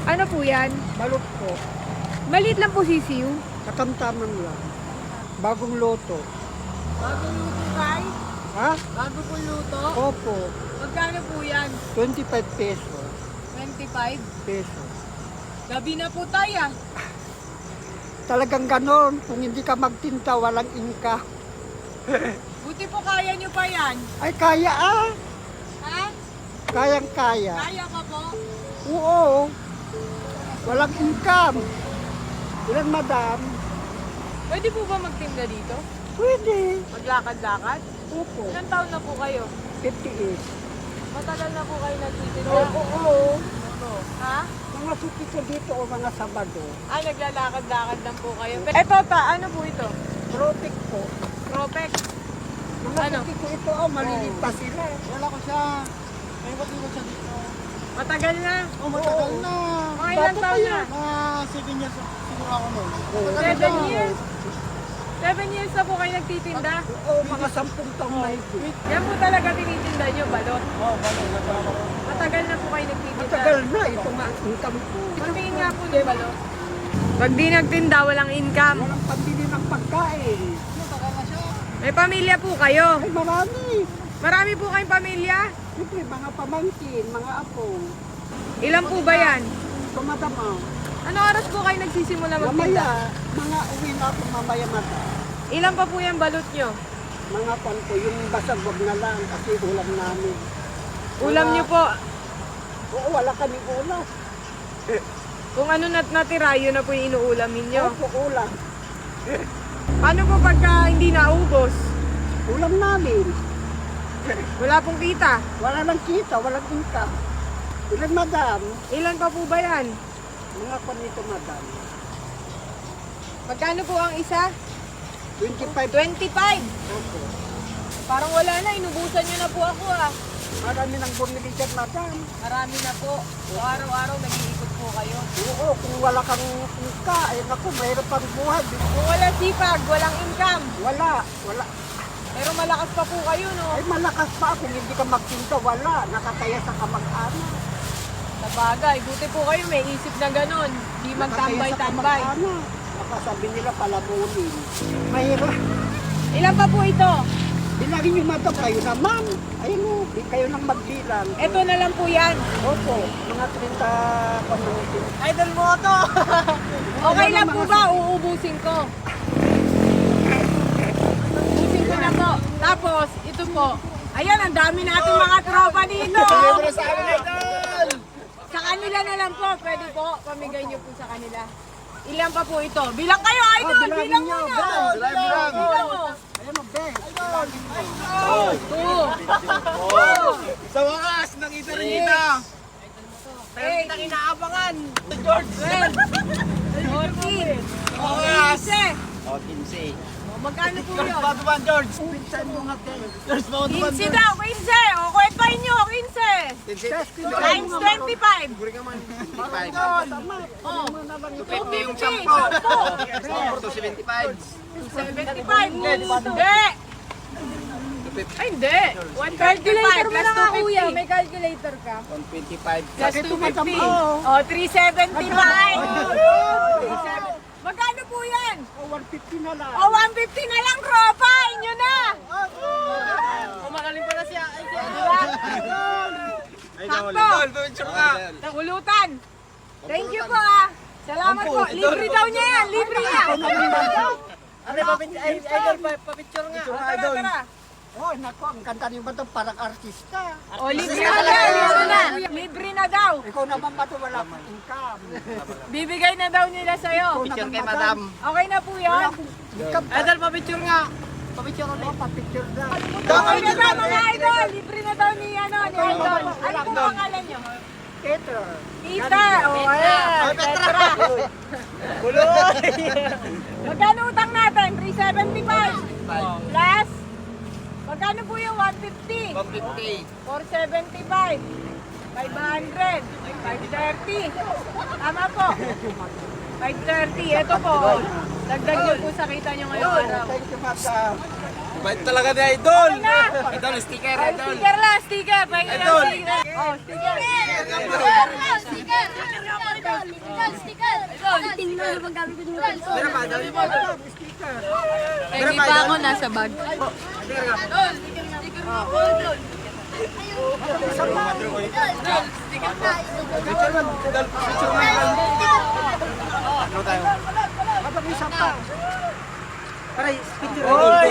Ano po yan? Balot po. Maliit lang po sisiw. Katamtaman lang. Bagong loto. Bago luto, Kai? Ha? Bago po luto? Opo. Magkano po yan? 25 peso. 25? Peso. Gabi na po tayo. Talagang ganon. Kung hindi ka magtinta, walang inka. Buti po kaya nyo pa yan. Ay, kaya ah. Ha? Kayang-kaya. Kaya ka po? Oo. Walang income. Ilan, madam? Pwede po ba magtinda dito? Pwede. Maglakad-lakad? Opo. Ilang taon na po kayo? 58. Matagal na po kayo nagtitinda? Oo. Ha? Mga suki ko dito o mga Sabado. Ah, naglalakad-lakad lang po kayo. Eto ta, ano po ito? Tropic po. Propek. Mga Ano? suki ko ito, oh, maliliit pa sila. Wala ko siya. May ba't ko siya dito? Matagal na. Oh, matagal na. Mga ilang taon na? Mga 7 years siguro ako nun. 7 years? 7 years na po kayo nagtitinda? Oo, mga 10 taong mahigit. Yan po talaga tinitinda nyo, balot. Oh, balik. Nagkakaroon. Matagal na po kayo nagtitinda. Matagal na, ito nga ang income ko. Pagtingin nga po ng balot. Pag di nagtinda, walang income. Walang pambili ng pagkain. Matagal na siya. May pamilya po kayo. Ay, marami. Marami po kayong pamilya. Siyempre, mga pamangkin, mga apo. Ilan po ba yan? Tumadama. Ano oras po kayo nagsisimula magtinda? Mamaya, mga uwi na ako mamaya mata. Ilan pa po yung balot nyo? Mga pan ko, yung basag wag na lang kasi ulam namin. Ulam nyo po. Oo, wala kaming ulam. Kung ano natira, yun na po yung inuulamin nyo. Opo, ulam. Paano po pagka hindi naubos? Ulam namin. Wala pong kita. Wala lang kita, walang income. Ilan, madam? Ilan pa po ba yan? Mga pan nito, madam. Magkano po ang isa? 25. 25. Opo. Parang wala na, inubusan nyo na po ako ah. Marami nang bumili dyan, madam. Marami na po. O araw-araw nag-iikot po kayo. Oo, kung wala kang ika, ay naku, mayroon pang buhay. Kung wala sipag, walang income. Wala. Pero malakas pa po kayo, no? Ay, malakas pa. Kung hindi ka magtinda, wala. Nakataya sa kamag-anak. Sa bagay, buti po kayo may isip na ganun. Di magtambay-tambay. Nakasabi nila palamunin. Mahirap. Ilan pa po ito? Bilangin nyo, madam, kayo naman. Ayun o, di kayo nang magbilang. Ito na lang po yan. Opo, mga 30 pamangkin. Idol mo to. Okay lang po ba? Uubusin ko. Ubusin ko na po. Tapos, ito po. Ayan, ang dami nating mga tropa dito. Libre sa amin, idol! Sa kanila na lang po. Pwede po. Pamigay niyo po sa kanila. Ilan pa po ito? Bilang kayo, idol. bilangin Bilang niyo, muna. bilang. Bilang mo. Ayun o, Ben. Two. Sa wakas, nakita rin kita. Pero kitang inaabangan. George! 14. Wakas! 15. Oh, 15. Magkano po George, yun? bago ba, George? Pinsan mo nga, Ben. George, bago ba, 15 daw, 15. O, kwentahin nyo, 15. Times 25. Guri ka man. Oh, 50 yung 10. 275. 75. Hindi. Ay, hindi. 135 plus 250. May calculator ka? 125. Plus Bakit tumatama? 250. Oh, 375. Magkano po yan? O, 150 na lang. O, 150 na lang, tropa. Inyo na. Kumakaling pala siya. Diba? Sakto. picture ka. Ulutan. Thank you po ah. Salamat po. Libre daw niya yan. Libre niya. Ano, papicture nga. Tara, tara. Oh, naku, ang ganda niyo ba ito? Parang artista. O, libre na daw. Libre na. Libre na daw. Ikaw naman ba ito? Wala kang income. Bibigay na daw nila sa'yo. Picture kay madam. Okay na po Wala yan. akong income. Idol, papicture nga. Papicture ulit. Oh, papicture na. Okay na daw mga idol. Libre na daw ni idol. Ano po pangalan nyo? Peter. Peter. O, ayan. Petra. Magkano utang natin? 375. Plus? Magkano po yung 150? 150. 475. 500. 530. Tama po. 530. Ito po. Dagdag nyo po sa kita nyo ngayong araw. Thank you, madam. Bait talaga ni Idol. Okay na. Idol, sticker, Ay, Idol. sticker lang, sticker. Pahingin lang Idol. sticker. Oh, sticker. Sticker. Sticker. Meron pa, dami mo. Hindi pa ako nasa bag. Ano tayo? Habang isa pa. Oy!